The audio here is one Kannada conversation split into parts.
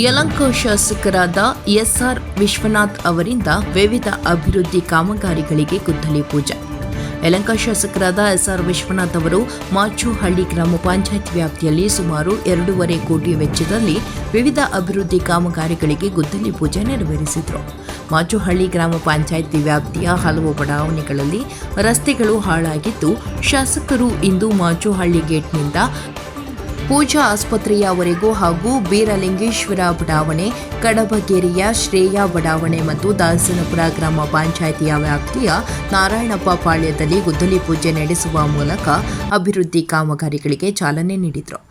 ಯಲಹಂಕ ಶಾಸಕರಾದ ಎಸ್ಆರ್ ವಿಶ್ವನಾಥ್ ಅವರಿಂದ ವಿವಿಧ ಅಭಿವೃದ್ಧಿ ಕಾಮಗಾರಿಗಳಿಗೆ ಗುದ್ದಲಿ ಪೂಜೆ. ಯಲಹಂಕ ಶಾಸಕರಾದ ಎಸ್ಆರ್ ವಿಶ್ವನಾಥ್ ಅವರು ಮಾಚುಹಳ್ಳಿ ಗ್ರಾಮ ಪಂಚಾಯತ್ ವ್ಯಾಪ್ತಿಯಲ್ಲಿ ಸುಮಾರು 2.5 ಕೋಟಿ ವೆಚ್ಚದಲ್ಲಿ ವಿವಿಧ ಅಭಿವೃದ್ಧಿ ಕಾಮಗಾರಿಗಳಿಗೆ ಗುದ್ದಲಿ ಪೂಜೆ ನೆರವೇರಿಸಿದರು. ಮಾಚುಹಳ್ಳಿ ಗ್ರಾಮ ಪಂಚಾಯತ್ ವ್ಯಾಪ್ತಿಯ ಹಲವು ಬಡಾವಣೆಗಳಲ್ಲಿ ರಸ್ತೆಗಳು ಹಾಳಾಗಿದ್ದು, ಶಾಸಕರು ಇಂದು ಮಾಚುಹಳ್ಳಿ ಗೇಟ್ನಿಂದ ಪೂಜಾ ಆಸ್ಪತ್ರೆಯವರೆಗೂ ಹಾಗೂ ಬೀರಲಿಂಗೇಶ್ವರ ಬಡಾವಣೆ, ಕಡಬಗೆರೆಯ ಶ್ರೇಯ ಬಡಾವಣೆ ಮತ್ತು ದಾಸನಪುರ ಗ್ರಾಮ ಪಂಚಾಯಿತಿಯ ವ್ಯಾಪ್ತಿಯ ನಾರಾಯಣಪ್ಪ ಪಾಳ್ಯದಲ್ಲಿ ಗುದ್ದಲಿ ಪೂಜೆ ನಡೆಸುವ ಮೂಲಕ ಅಭಿವೃದ್ಧಿ ಕಾಮಗಾರಿಗಳಿಗೆ ಚಾಲನೆ ನೀಡಿದರು.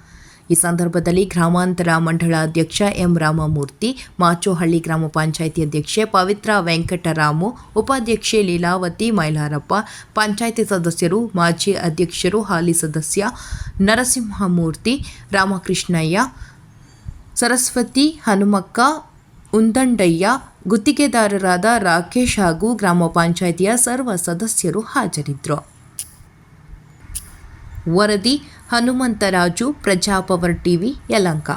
ಈ ಸಂದರ್ಭದಲ್ಲಿ ಗ್ರಾಮಾಂತರ ಮಂಡಳ ಅಧ್ಯಕ್ಷ ಎಂ ರಾಮಮೂರ್ತಿ, ಮಾಚುಹಳ್ಳಿ ಗ್ರಾಮ ಪಂಚಾಯಿತಿ ಅಧ್ಯಕ್ಷೆ ಪವಿತ್ರ ವೆಂಕಟರಾಮು, ಉಪಾಧ್ಯಕ್ಷೆ ಲೀಲಾವತಿ ಮೈಲಾರಪ್ಪ, ಪಂಚಾಯಿತಿ ಸದಸ್ಯರು, ಮಾಜಿ ಅಧ್ಯಕ್ಷರು, ಹಾಲಿ ಸದಸ್ಯ ನರಸಿಂಹಮೂರ್ತಿ, ರಾಮಕೃಷ್ಣಯ್ಯ, ಸರಸ್ವತಿ, ಹನುಮಕ್ಕ, ಉಂದಂಡಯ್ಯ, ಗುತ್ತಿಗೆದಾರರಾದ ರಾಕೇಶ್ ಹಾಗೂ ಗ್ರಾಮ ಪಂಚಾಯಿತಿಯ ಸರ್ವ ಸದಸ್ಯರು ಹಾಜರಿದ್ದರು. ವರದಿ ಹನುಮಂತರಾಜು, ಪ್ರಜಾಪವರ್ ಟಿವಿ, ಯಲಹಂಕ.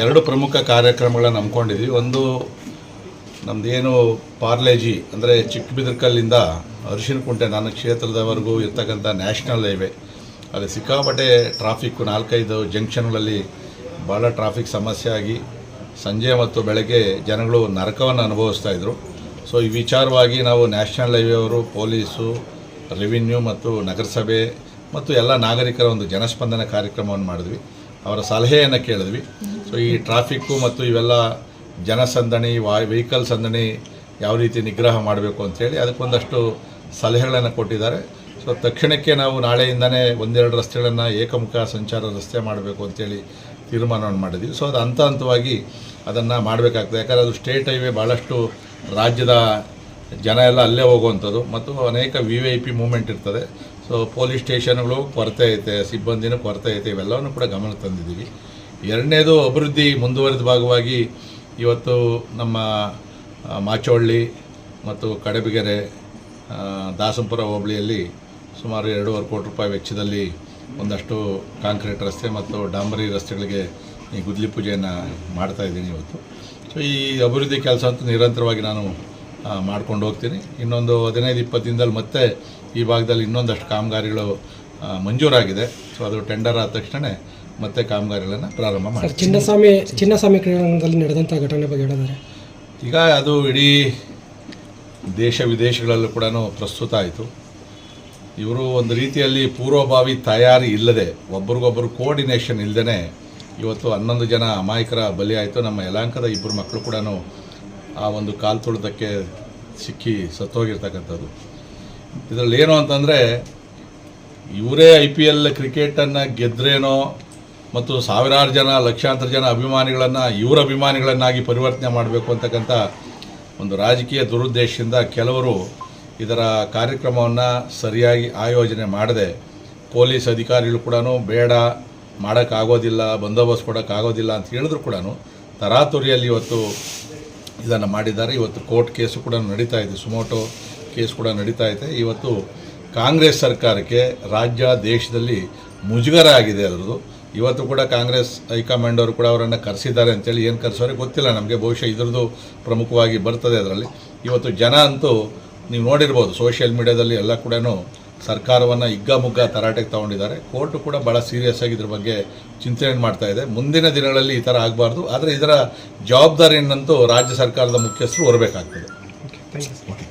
ಎರಡು ಪ್ರಮುಖ ಕಾರ್ಯಕ್ರಮಗಳನ್ನು ಹಮ್ಮಿಕೊಂಡಿದ್ವಿ. ಒಂದು ನಮ್ಮದೇನು ಪಾರ್ಲೇಜಿ ಅಂದರೆ ಚಿಕ್ಕಬಿದರ್ಕಲ್ಲಿಂದ ಅರಿಶಿನಕುಂಟೆ ನನ್ನ ಕ್ಷೇತ್ರದವರೆಗೂ ಇರ್ತಕ್ಕಂಥ ನ್ಯಾಷನಲ್ ಹೈವೇ, ಅಲ್ಲಿ ಸಿಕ್ಕಾಪಟ್ಟೆ ಟ್ರಾಫಿಕ್ಕು, 4-5 ಜಂಕ್ಷನ್ಗಳಲ್ಲಿ ಭಾಳ ಟ್ರಾಫಿಕ್ ಸಮಸ್ಯೆ ಆಗಿ ಸಂಜೆ ಮತ್ತು ಬೆಳಗ್ಗೆ ಜನಗಳು ನರಕವನ್ನು ಅನುಭವಿಸ್ತಾಯಿದ್ರು. ಸೊ ಈ ವಿಚಾರವಾಗಿ ನಾವು ನ್ಯಾಷನಲ್ ಹೈವೇ ಅವರು, ಪೊಲೀಸು, ರೆವಿನ್ಯೂ ಮತ್ತು ನಗರಸಭೆ ಮತ್ತು ಎಲ್ಲ ನಾಗರಿಕರ ಒಂದು ಜನಸ್ಪಂದನ ಕಾರ್ಯಕ್ರಮವನ್ನು ಮಾಡಿದ್ವಿ. ಅವರ ಸಲಹೆಯನ್ನು ಕೇಳಿದ್ವಿ. ಸೊ ಈ ಟ್ರಾಫಿಕ್ಕು ಮತ್ತು ಇವೆಲ್ಲ ಜನಸಂದಣಿ, ವೆಹಿಕಲ್ ಸಂದಣಿ ಯಾವ ರೀತಿ ನಿಗ್ರಹ ಮಾಡಬೇಕು ಅಂಥೇಳಿ ಅದಕ್ಕೊಂದಷ್ಟು ಸಲಹೆಗಳನ್ನು ಕೊಟ್ಟಿದ್ದಾರೆ. ಸೊ ತಕ್ಷಣಕ್ಕೆ ನಾವು ನಾಳೆಯಿಂದನೇ 1-2 ರಸ್ತೆಗಳನ್ನು ಏಕಮುಖ ಸಂಚಾರ ರಸ್ತೆ ಮಾಡಬೇಕು ಅಂಥೇಳಿ ತೀರ್ಮಾನವನ್ನು ಮಾಡಿದ್ವಿ. ಸೊ ಅದು ಹಂತವಾಗಿ ಅದನ್ನು ಮಾಡಬೇಕಾಗ್ತದೆ. ಯಾಕಂದರೆ ಅದು ಸ್ಟೇಟ್ ಹೈವೇ, ಭಾಳಷ್ಟು ರಾಜ್ಯದ ಜನ ಎಲ್ಲ ಅಲ್ಲೇ ಹೋಗುವಂಥದ್ದು ಮತ್ತು ಅನೇಕ VIP ಮೂವ್ಮೆಂಟ್ ಇರ್ತದೆ. ಸೊ ಪೊಲೀಸ್ ಸ್ಟೇಷನ್ಗಳು ಕೊರತೆ ಐತೆ, ಸಿಬ್ಬಂದಿನೂ ಕೊರತೆ ಐತೆ, ಇವೆಲ್ಲವನ್ನೂ ಕೂಡ ಗಮನ ತಂದಿದ್ದೀವಿ. ಎರಡನೇದು ಅಭಿವೃದ್ಧಿ ಮುಂದುವರೆದ ಭಾಗವಾಗಿ ಇವತ್ತು ನಮ್ಮ ಮಾಚೋಹಳ್ಳಿ ಮತ್ತು ಕಡಬಗೆರೆ, ದಾಸನಪುರ ಹೋಬಳಿಯಲ್ಲಿ ಸುಮಾರು 2.5 ಕೋಟಿ ರೂಪಾಯಿ ವೆಚ್ಚದಲ್ಲಿ ಒಂದಷ್ಟು ಕಾಂಕ್ರೀಟ್ ರಸ್ತೆ ಮತ್ತು ಡಾಂಬರಿ ರಸ್ತೆಗಳಿಗೆ ಈ ಗುದ್ದಲಿ ಪೂಜೆಯನ್ನು ಮಾಡ್ತಾಯಿದ್ದೀನಿ ಇವತ್ತು. ಸೊ ಈ ಅಭಿವೃದ್ಧಿ ಕೆಲಸ ಅಂತೂ ನಿರಂತರವಾಗಿ ನಾನು ಮಾಡ್ಕೊಂಡು ಹೋಗ್ತೀನಿ. ಇನ್ನೊಂದು 15-20 ದಿನದಲ್ಲಿ ಮತ್ತೆ ಈ ಭಾಗದಲ್ಲಿ ಇನ್ನೊಂದಷ್ಟು ಕಾಮಗಾರಿಗಳು ಮಂಜೂರಾಗಿದೆ. ಸೊ ಅದು ಟೆಂಡರ್ ಆದ ತಕ್ಷಣ ಮತ್ತೆ ಕಾಮಗಾರಿಗಳನ್ನು ಪ್ರಾರಂಭ ಮಾಡ್ತೀವಿ. ಚಿನ್ನಸ್ವಾಮಿ ಕ್ರೀಡಾಂಗಣದಲ್ಲಿ ನಡೆದಂಥ ಘಟನೆ ಬಗ್ಗೆ ಹೇಳಿದ್ದಾರೆ. ಈಗ ಅದು ಇಡೀ ದೇಶ ವಿದೇಶಗಳಲ್ಲೂ ಕೂಡ ಪ್ರಸ್ತುತ ಆಯಿತು. ಇವರು ಒಂದು ರೀತಿಯಲ್ಲಿ ಪೂರ್ವಭಾವಿ ತಯಾರಿ ಇಲ್ಲದೆ, ಒಬ್ರಿಗೊಬ್ಬರು ಕೋಆರ್ಡಿನೇಷನ್ ಇಲ್ಲದೇ ಇವತ್ತು 11 ಜನ ಅಮಾಯಕರ ಬಲಿಯಾಯಿತು. ನಮ್ಮ ಯಲಹಂಕದ 2 ಮಕ್ಕಳು ಕೂಡ ಆ ಒಂದು ಕಾಲು ತುಳಿತಕ್ಕೆ ಸಿಕ್ಕಿ ಸತ್ತೋಗಿರ್ತಕ್ಕಂಥದ್ದು. ಇದರಲ್ಲಿ ಏನು ಅಂತಂದರೆ, ಇವರೇ IPL ಕ್ರಿಕೆಟನ್ನು ಗೆದ್ರೇನೋ ಮತ್ತು ಸಾವಿರಾರು ಜನ, ಲಕ್ಷಾಂತರ ಜನ ಅಭಿಮಾನಿಗಳನ್ನು ಇವರ ಅಭಿಮಾನಿಗಳನ್ನಾಗಿ ಪರಿವರ್ತನೆ ಮಾಡಬೇಕು ಅಂತಕ್ಕಂಥ ಒಂದು ರಾಜಕೀಯ ದುರುದ್ದೇಶದಿಂದ ಕೆಲವರು ಇದರ ಕಾರ್ಯಕ್ರಮವನ್ನು ಸರಿಯಾಗಿ ಆಯೋಜನೆ ಮಾಡದೆ, ಪೊಲೀಸ್ ಅಧಿಕಾರಿಗಳು ಕೂಡ ಬೇಡ, ಮಾಡೋಕ್ಕಾಗೋದಿಲ್ಲ, ಬಂದೋಬಸ್ತ್ ಕೊಡೋಕ್ಕಾಗೋದಿಲ್ಲ ಅಂತ ಹೇಳಿದ್ರು ಕೂಡ ತರಾತುರಿಯಲ್ಲಿ ಇವತ್ತು ಇದನ್ನು ಮಾಡಿದ್ದಾರೆ. ಇವತ್ತು ಕೋರ್ಟ್ ಕೇಸು ಕೂಡ ನಡೀತಾ ಇದೆ, ಸುಮೋಟೋ ಕೇಸ್ ಕೂಡ ನಡೀತಾ ಇದೆ. ಇವತ್ತು ಕಾಂಗ್ರೆಸ್ ಸರ್ಕಾರಕ್ಕೆ ರಾಜ್ಯ ದೇಶದಲ್ಲಿ ಮುಜುಗರ ಆಗಿದೆ ಅದರದ್ದು. ಇವತ್ತು ಕೂಡ ಕಾಂಗ್ರೆಸ್ ಹೈಕಮಾಂಡ್ ಅವರು ಕೂಡ ಅವರನ್ನು ಕರೆಸಿದ್ದಾರೆ ಅಂತೇಳಿ, ಏನು ಕರೆಸೋರೆ ಗೊತ್ತಿಲ್ಲ ನಮಗೆ, ಬಹುಶಃ ಇದರದ್ದು ಪ್ರಮುಖವಾಗಿ ಬರ್ತದೆ ಅದರಲ್ಲಿ. ಇವತ್ತು ಜನ ಅಂತೂ ನೀವು ನೋಡಿರ್ಬೋದು, ಸೋಷಿಯಲ್ ಮೀಡಿಯಾದಲ್ಲಿ ಎಲ್ಲ ಕೂಡ ಸರ್ಕಾರವನ್ನು ಹಿಗ್ಗಾಮುಗ್ಗಾ ತರಾಟೆಗೆ ತಗೊಂಡಿದ್ದಾರೆ. ಕೋರ್ಟು ಕೂಡ ಭಾಳ ಸೀರಿಯಸ್ ಆಗಿ ಇದ್ರ ಬಗ್ಗೆ ಚಿಂತನೆ ಮಾಡ್ತಾ ಇದೆ. ಮುಂದಿನ ದಿನಗಳಲ್ಲಿ ಈ ಥರ ಆಗಬಾರ್ದು. ಆದರೆ ಇದರ ಜವಾಬ್ದಾರಿಯನ್ನಂತೂ ರಾಜ್ಯ ಸರ್ಕಾರದ ಮುಖ್ಯಸ್ಥರು ಹೊರಬೇಕಾಗ್ತದೆ.